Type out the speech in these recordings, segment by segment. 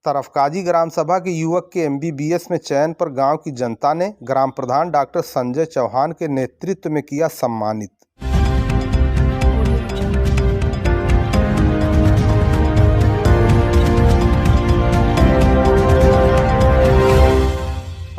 तरफकाजी ग्राम सभा के युवक के एमबीबीएस में चयन पर गांव की जनता ने ग्राम प्रधान डॉक्टर संजय चौहान के नेतृत्व में किया सम्मानित।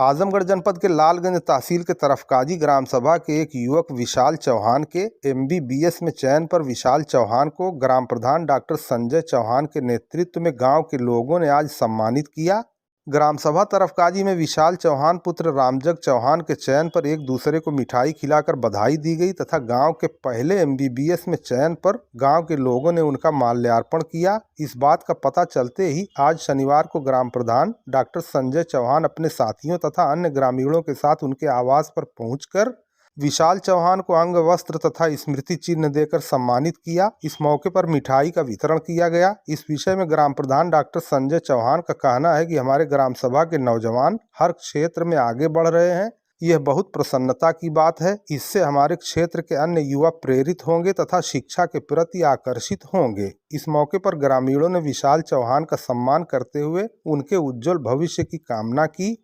आजमगढ़ जनपद के लालगंज तहसील के तरफकाजी ग्राम सभा के एक युवक विशाल चौहान के एमबीबीएस में चयन पर विशाल चौहान को ग्राम प्रधान डॉक्टर संजय चौहान के नेतृत्व में गांव के लोगों ने आज सम्मानित किया। ग्राम सभा तरफकाजी में विशाल चौहान पुत्र रामजग चौहान के चयन पर एक दूसरे को मिठाई खिलाकर बधाई दी गई तथा गांव के पहले एमबीबीएस में चयन पर गांव के लोगों ने उनका माल्यार्पण किया। इस बात का पता चलते ही आज शनिवार को ग्राम प्रधान डॉक्टर संजय चौहान अपने साथियों तथा अन्य ग्रामीणों के साथ उनके आवास पर पहुंचकर विशाल चौहान को अंग वस्त्र तथा स्मृति चिन्ह देकर सम्मानित किया। इस मौके पर मिठाई का वितरण किया गया। इस विषय में ग्राम प्रधान डॉक्टर संजय चौहान का कहना है कि हमारे ग्राम सभा के नौजवान हर क्षेत्र में आगे बढ़ रहे हैं। यह बहुत प्रसन्नता की बात है। इससे हमारे क्षेत्र के अन्य युवा प्रेरित होंगे तथा शिक्षा के प्रति आकर्षित होंगे। इस मौके पर ग्रामीणों ने विशाल चौहान का सम्मान करते हुए उनके उज्जवल भविष्य की कामना की।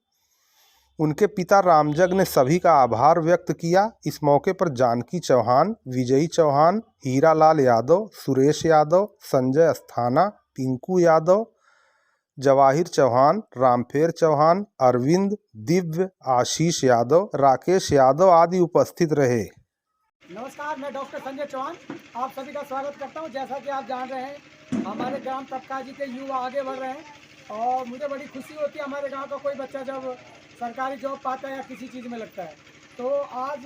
उनके पिता रामजग ने सभी का आभार व्यक्त किया। इस मौके पर जानकी चौहान, विजयी चौहान, हीरालाल यादव, सुरेश यादव, संजय अस्थाना, पिंकू यादव, जवाहिर चौहान, रामफेर चौहान, अरविंद, दिव्य, आशीष यादव, राकेश यादव आदि उपस्थित रहे। नमस्कार, मैं डॉक्टर संजय चौहान आप सभी का स्वागत करता हूं। जैसा कि आप जान रहे हैं हमारे ग्राम तरफकाजी के युवा आगे बढ़ रहे हैं और मुझे बड़ी खुशी होती है हमारे गांव का कोई बच्चा जब सरकारी जॉब पाता है या किसी चीज़ में लगता है। तो आज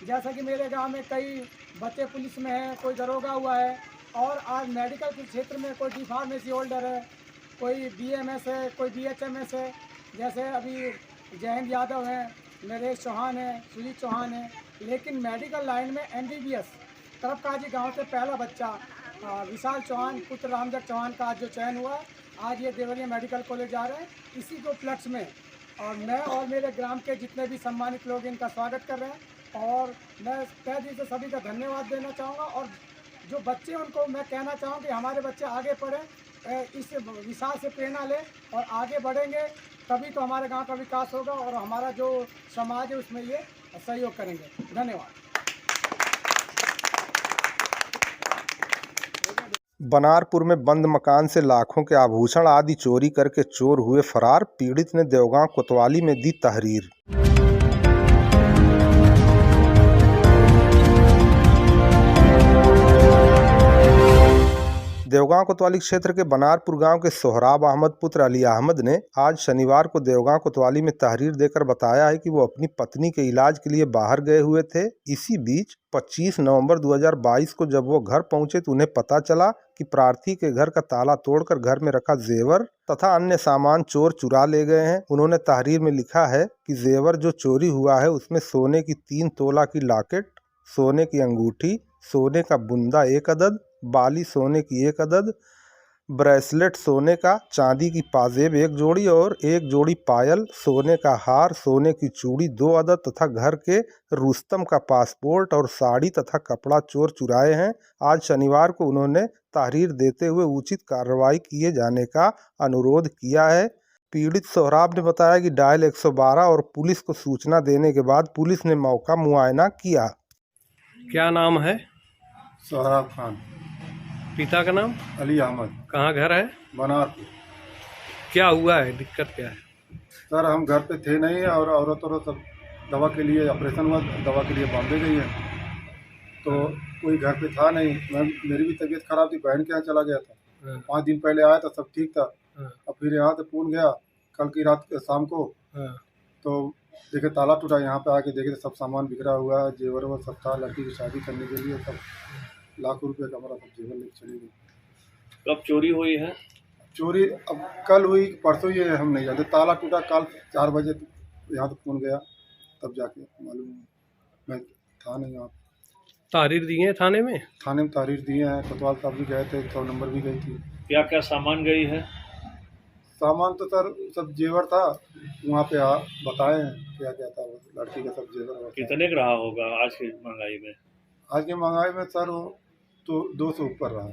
जैसा कि मेरे गांव में कई बच्चे पुलिस में हैं, कोई दरोगा हुआ है और आज मेडिकल के क्षेत्र में कोई डी-फार्मेसी होल्डर है, कोई बीएमएस है, कोई बीएचएमएस है। जैसे अभी जयंत यादव हैं, नरेश चौहान है, सुजीत चौहान है। लेकिन मेडिकल लाइन में एमबीबीएस तरफकाजी गांव से पहला बच्चा विशाल चौहान पुत्र रामजग चौहान का आज जो चयन हुआ है, आज ये देवरिया मेडिकल कॉलेज जा रहे हैं। इसी को उपलक्ष्य में और मैं और मेरे ग्राम के जितने भी सम्मानित लोग इनका स्वागत कर रहे हैं और मैं तहे दिल से सभी का धन्यवाद देना चाहूँगा। और जो बच्चे उनको मैं कहना चाहूँ कि हमारे बच्चे आगे पढ़ें, इस विशाल से प्रेरणा लें और आगे बढ़ेंगे, तभी तो हमारे गांव का विकास होगा और हमारा जो समाज है उसमें ये सहयोग करेंगे। धन्यवाद। बनारपुर में बंद मकान से लाखों के आभूषण आदि चोरी करके चोर हुए फरार। पीड़ित ने देवगांव कोतवाली में दी तहरीर। देवगांव कोतवाली क्षेत्र के बनारपुर गांव के सोहराब अहमद पुत्र अली अहमद ने आज शनिवार को देवगांव कोतवाली में तहरीर देकर बताया है कि वो अपनी पत्नी के इलाज के लिए बाहर गए हुए थे। इसी बीच 25 नवंबर 2022 को जब वो घर पहुंचे तो उन्हें पता चला कि प्रार्थी के घर का ताला तोड़कर घर में रखा जेवर तथा अन्य सामान चोर चुरा ले गए हैं। उन्होंने तहरीर में लिखा है कि जेवर जो चोरी हुआ है उसमें सोने की 3 तोला की लॉकेट, सोने की अंगूठी, सोने का बुंदा 1 अदद, बाली सोने की 1 अदद, ब्रेसलेट सोने का, चांदी की पाजेब 1 जोड़ी और 1 जोड़ी पायल, सोने का हार, सोने की चूड़ी 2 अदद तथा घर के रुस्तम का पासपोर्ट और साड़ी तथा कपड़ा चोर चुराए हैं। आज शनिवार को उन्होंने तहरीर देते हुए उचित कार्रवाई किए जाने का अनुरोध किया है। पीड़ित सोहराब ने बताया कि डायल 112 और पुलिस को सूचना देने के बाद पुलिस ने मौका मुआयना किया। क्या नाम है? सोहराब खान। पिता का नाम? अली अहमद। कहाँ घर है? बनारपुर। क्या हुआ है, दिक्कत क्या है? सर हम घर पे थे नहीं और औरत सब दवा के लिए ऑपरेशन हुआ, दवा के लिए बॉम्बे गई है तो कोई घर पे था नहीं। मेरी भी तबीयत खराब थी, बहन के यहाँ चला गया था। 5 दिन पहले आया था, सब ठीक था। अब फिर यहाँ से फोन गया कल की रात शाम को तो देखे ताला टूटा। यहाँ पे आके देखे तो सब सामान बिखरा हुआ है, जेवर वो सब था। लड़की की शादी करने के लिए सब लाखों रुपए का हमारा सब जेवर लेके चली गई। कब चोरी हुई है? चोरी अब कल हुई, परसों ही हम नहीं जानते। ताला टूटा कल 4 बजे, यहाँ तो फोन गया तब जाके मालूम। मैं था नहीं यहाँ। तहरीर दिए हैं थाने में? थाने में तहरीर दिए हैं, कोतवाल साहब भी गए थे, 100 नंबर भी गई थी। क्या क्या सामान गई है? सामान तो सर सब जेवर था, वहाँ पे बताए हैं क्या क्या था। लड़की का सब जेवर। कितने का रहा होगा आज की महंगाई में? आज की महंगाई में सर वो तो 200 ऊपर रहा।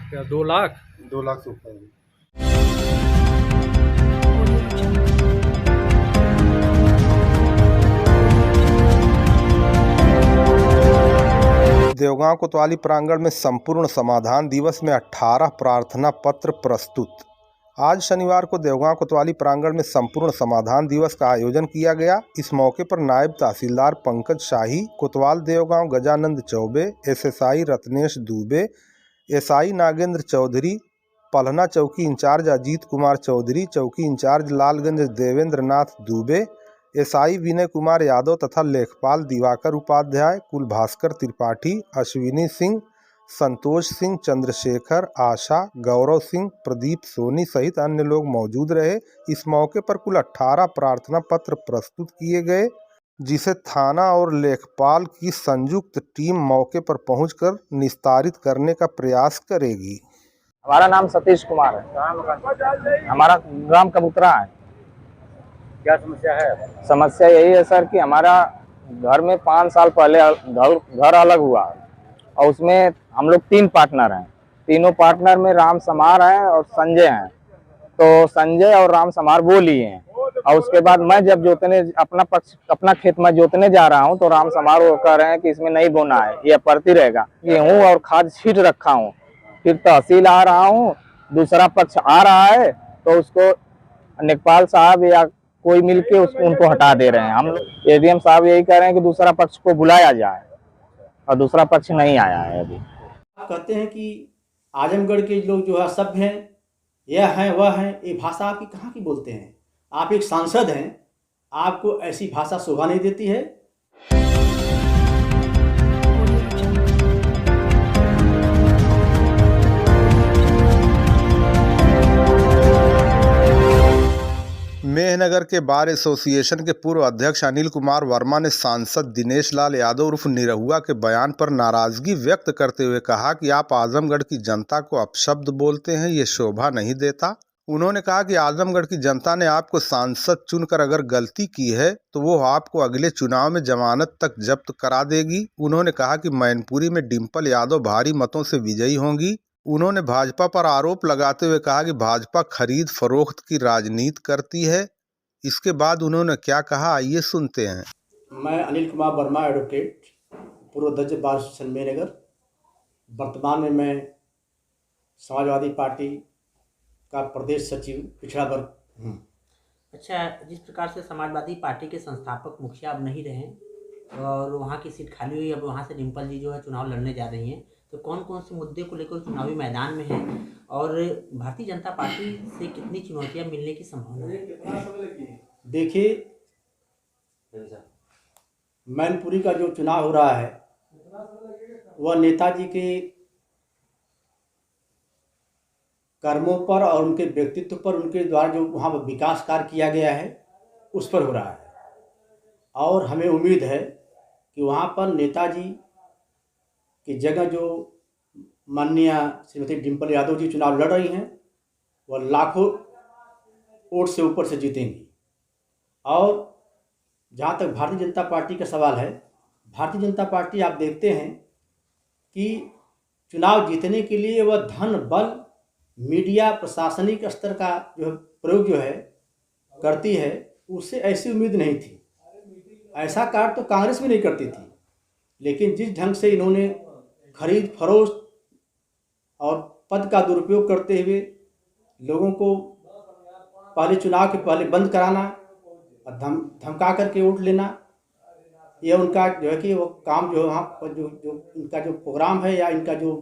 क्या 2 लाख? 2 लाख से ऊपर। देवगांव कोतवाली प्रांगण में संपूर्ण समाधान दिवस में 18 प्रार्थना पत्र प्रस्तुत। आज शनिवार को देवगांव कोतवाली प्रांगण में संपूर्ण समाधान दिवस का आयोजन किया गया। इस मौके पर नायब तहसीलदार पंकज शाही, कोतवाल देवगांव गजानंद चौबे, एसएसआई रत्नेश दुबे, एसआई नागेंद्र चौधरी, पलहना चौकी इंचार्ज अजीत कुमार चौधरी, चौकी इंचार्ज लालगंज देवेंद्र नाथ दुबे, एसआई विनय कुमार यादव तथा लेखपाल दिवाकर उपाध्याय, कुलभास्कर त्रिपाठी, अश्विनी सिंह, संतोष सिंह, चंद्रशेखर, आशा, गौरव सिंह, प्रदीप सोनी सहित अन्य लोग मौजूद रहे। इस मौके पर कुल 18 प्रार्थना पत्र प्रस्तुत किए गए, जिसे थाना और लेखपाल की संयुक्त टीम मौके पर पहुंचकर निस्तारित करने का प्रयास करेगी। हमारा नाम सतीश कुमार है। हमारा ग्राम कबूतरा है। क्या समस्या है? समस्या यही है सर कि हमारा घर में 5 साल पहले घर अलग हुआ और उसमें हम लोग 3 पार्टनर हैं। तीनों पार्टनर में राम समार हैं और संजय हैं। तो संजय और राम समार वो लिए हैं और उसके बाद मैं जब जोतने अपना खेत में जोतने जा रहा हूँ तो राम समार वो कह रहे हैं कि इसमें नहीं बोना है, ये पड़ती रहेगा। गेहूँ और खाद छीट रखा हूँ, फिर तहसील आ रहा हूँ, दूसरा पक्ष आ रहा है तो उसको लेखपाल साहब या कोई मिलके उनको हटा दे रहे हैं। हम लोग एडीएम साहब यही कह रहे हैं कि दूसरा पक्ष को बुलाया जाए और दूसरा पक्ष नहीं आया है अभी। आप कहते हैं कि आजमगढ़ के लोग जो है सभ्य हैं, यह हैं वह हैं, ये भाषा आपकी कहाँ की बोलते हैं? आप एक सांसद हैं, आपको ऐसी भाषा शोभा नहीं देती है? मेहनगर के बार एसोसिएशन के पूर्व अध्यक्ष अनिल कुमार वर्मा ने सांसद दिनेश लाल यादव उर्फ निरहुआ के बयान पर नाराजगी व्यक्त करते हुए कहा कि आप आजमगढ़ की जनता को अपशब्द बोलते हैं, ये शोभा नहीं देता। उन्होंने कहा कि आजमगढ़ की जनता ने आपको सांसद चुनकर अगर गलती की है तो वो आपको अगले चुनाव में जमानत तक जब्त करा देगी। उन्होंने कहा कि मैनपुरी में डिम्पल यादव भारी मतों से विजयी होंगी। उन्होंने भाजपा पर आरोप लगाते हुए कहा कि भाजपा खरीद फरोख्त की राजनीति करती है। इसके बाद उन्होंने क्या कहा, आइए सुनते हैं। मैं अनिल कुमार वर्मा, एडवोकेट, पूर्व अध्यक्ष बार एसोसिएशन मेहनगर। वर्तमान में मैं समाजवादी पार्टी का प्रदेश सचिव पिछड़ा वर्ग हूँ। अच्छा, जिस प्रकार से समाजवादी पार्टी के संस्थापक मुखिया अब नहीं रहे और वहाँ की सीट खाली हुई, अब वहाँ से डिम्पल जी जो है चुनाव लड़ने जा रही हैं, तो कौन कौन से मुद्दे को लेकर चुनावी मैदान में हैं और भारतीय जनता पार्टी से कितनी चुनौतियां मिलने की संभावना है? देखिए, मैनपुरी का जो चुनाव हो रहा है वह नेताजी के कर्मों पर और उनके व्यक्तित्व पर, उनके द्वारा जो वहाँ पर विकास कार्य किया गया है उस पर हो रहा है। और हमें उम्मीद है कि वहाँ पर नेताजी की जगह जो माननीय श्रीमती डिम्पल यादव जी चुनाव लड़ रही हैं वह लाखों वोट से ऊपर से जीतेंगी। और जहाँ तक भारतीय जनता पार्टी का सवाल है, भारतीय जनता पार्टी आप देखते हैं कि चुनाव जीतने के लिए वह धन, बल, मीडिया, प्रशासनिक स्तर का जो प्रयोग जो है करती है, उससे ऐसी उम्मीद नहीं थी। ऐसा कार्य तो कांग्रेस भी नहीं करती थी। लेकिन जिस ढंग से इन्होंने खरीद फरोख्त और पद का दुरुपयोग करते हुए लोगों को पहले चुनाव के पहले बंद कराना और धमका करके वोट लेना, यह उनका जो है कि वो काम जो वहाँ पर जो इनका जो प्रोग्राम है या इनका जो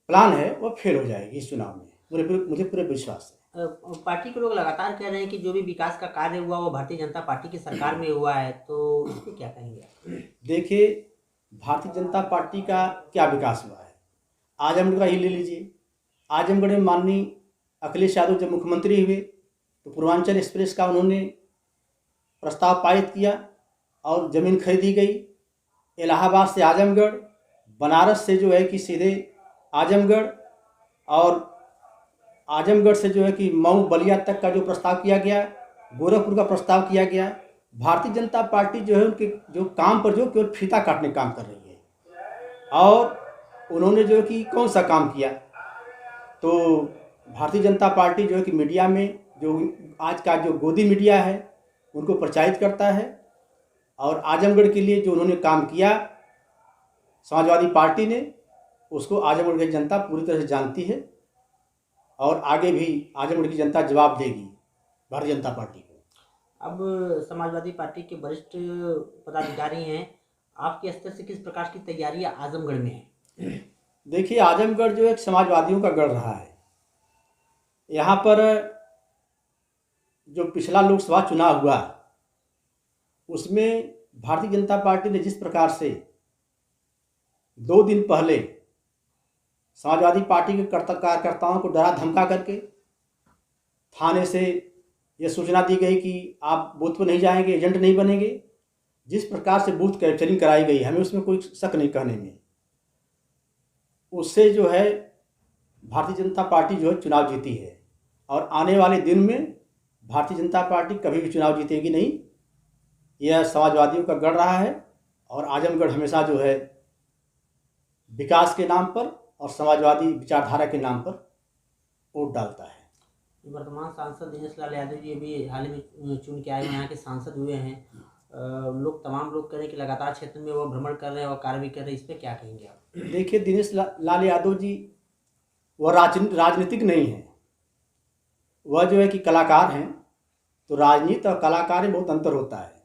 प्लान है वो फेल हो जाएगी इस चुनाव में। मुझे पूरे विश्वास है। पार्टी के लोग लगातार कह रहे हैं कि जो भी विकास का कार्य हुआ वो भारतीय जनता पार्टी की सरकार में हुआ है, तो इस पर क्या कहेंगे? देखिए, भारतीय जनता पार्टी का क्या विकास हुआ है? आजमगढ़ का ही ले लीजिए। आजमगढ़ में माननीय अखिलेश यादव जब मुख्यमंत्री हुए तो पूर्वांचल एक्सप्रेस का उन्होंने प्रस्ताव पारित किया और ज़मीन खरीदी गई। इलाहाबाद से आजमगढ़, बनारस से जो है कि सीधे आजमगढ़, और आजमगढ़ से जो है कि मऊ बलिया तक का जो प्रस्ताव किया गया, गोरखपुर का प्रस्ताव किया गया। भारतीय जनता पार्टी जो है उनके जो काम पर जो केवल फीता काटने काम कर रही है। और उन्होंने जो है कि कौन सा काम किया, तो भारतीय जनता पार्टी जो है कि मीडिया में जो आज का जो गोदी मीडिया है उनको प्रचारित करता है। और आजमगढ़ के लिए जो उन्होंने काम किया समाजवादी पार्टी ने उसको आजमगढ़ की जनता पूरी तरह से जानती है और आगे भी आजमगढ़ की जनता जवाब देगी भारतीय जनता पार्टी को। अब समाजवादी पार्टी के वरिष्ठ पदाधिकारी हैं, आपके स्तर से किस प्रकार की तैयारियां आजमगढ़ में है? देखिए, आजमगढ़ जो एक समाजवादियों का गढ़ रहा है। यहाँ पर जो पिछला लोकसभा चुनाव हुआ उसमें भारतीय जनता पार्टी ने जिस प्रकार से 2 दिन पहले समाजवादी पार्टी के कार्यकर्ताओं को डरा धमका करके थाने से यह सूचना दी गई कि आप बूथ पर नहीं जाएंगे, एजेंट नहीं बनेंगे, जिस प्रकार से बूथ कैप्चरिंग कराई गई, हमें उसमें कोई शक नहीं कहने में। उससे जो है भारतीय जनता पार्टी जो है चुनाव जीती है और आने वाले दिन में भारतीय जनता पार्टी कभी भी चुनाव जीतेगी नहीं। यह समाजवादियों का गढ़ रहा है और आजमगढ़ हमेशा जो है विकास के नाम पर और समाजवादी विचारधारा के नाम पर वोट डालता है। वर्तमान सांसद दिनेश लाल यादव जी भी हाल ही में चुन के आए, यहाँ के सांसद हुए हैं। तमाम लोग कह रहे हैं कि लगातार क्षेत्र में वो भ्रमण कर रहे हैं और कार्य भी कर रहे हैं, इस पर क्या कहेंगे आप? देखिए, दिनेश लाल यादव जी वह राजनीतिक नहीं है, वह जो है कि कलाकार हैं। तो राजनीति और कलाकार में बहुत अंतर होता है।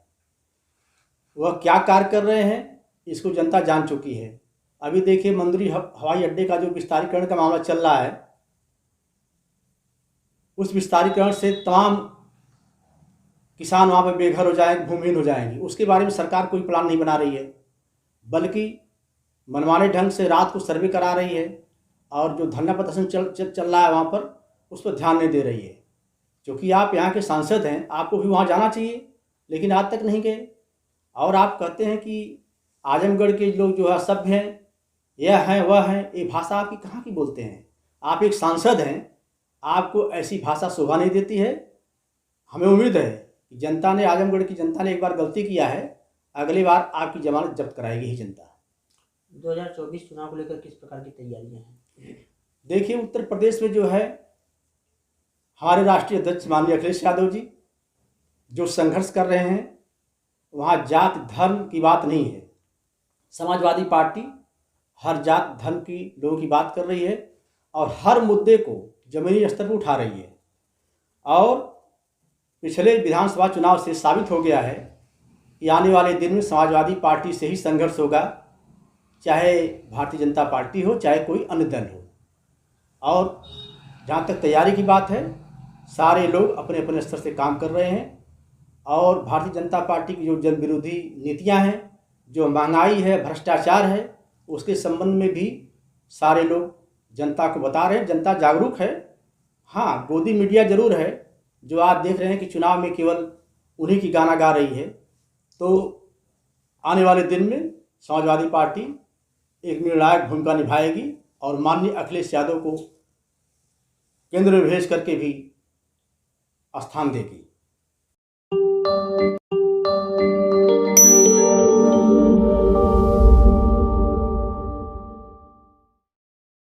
वह क्या कार्य कर रहे हैं इसको जनता जान चुकी है। अभी देखिए, मंदुरी हवाई अड्डे का जो विस्तारीकरण का मामला चल रहा है, उस विस्तारीकरण से तमाम किसान वहाँ पर बेघर हो जाएंगे, भूमिहीन हो जाएंगे। उसके बारे में सरकार कोई प्लान नहीं बना रही है, बल्कि मनमाने ढंग से रात को सर्वे करा रही है और जो धरना प्रदर्शन चल रहा है वहाँ पर उस पर ध्यान नहीं दे रही है। क्योंकि आप यहाँ के सांसद हैं, आपको भी वहाँ जाना चाहिए, लेकिन आज तक नहीं गए। और आप कहते हैं कि आजमगढ़ के लोग जो है सभ्य हैं, यह हैं वह हैं, ये भाषा आपकी कहाँ की बोलते हैं? आप एक सांसद हैं, आपको ऐसी भाषा शोभा नहीं देती है। हमें उम्मीद है कि जनता ने, आजमगढ़ की जनता ने एक बार गलती किया है, अगली बार आपकी जमानत जब्त कराएगी ही जनता। 2024 चुनाव को लेकर किस प्रकार की तैयारियां हैं? देखिए, उत्तर प्रदेश में जो है हमारे राष्ट्रीय अध्यक्ष माननीय अखिलेश यादव जी जो संघर्ष कर रहे हैं, वहाँ जात धर्म की बात नहीं है। समाजवादी पार्टी हर जात धर्म की लोगों की बात कर रही है और हर मुद्दे को जमीनी स्तर पर उठा रही है। और पिछले विधानसभा चुनाव से साबित हो गया है कि आने वाले दिन में समाजवादी पार्टी से ही संघर्ष होगा, चाहे भारतीय जनता पार्टी हो, चाहे कोई अन्य दल हो। और जहाँ तक तैयारी की बात है, सारे लोग अपने अपने स्तर से काम कर रहे हैं और भारतीय जनता पार्टी की जो जन विरोधी नीतियाँ हैं, जो महंगाई है, भ्रष्टाचार है, उसके संबंध में भी सारे लोग जनता को बता रहे हैं। जनता जागरूक है। हाँ, गोदी मीडिया जरूर है जो आप देख रहे हैं कि चुनाव में केवल उन्हीं की गाना गा रही है। तो आने वाले दिन में समाजवादी पार्टी एक निर्णायक भूमिका निभाएगी और माननीय अखिलेश यादव को केंद्र में भेज करके भी स्थान देगी।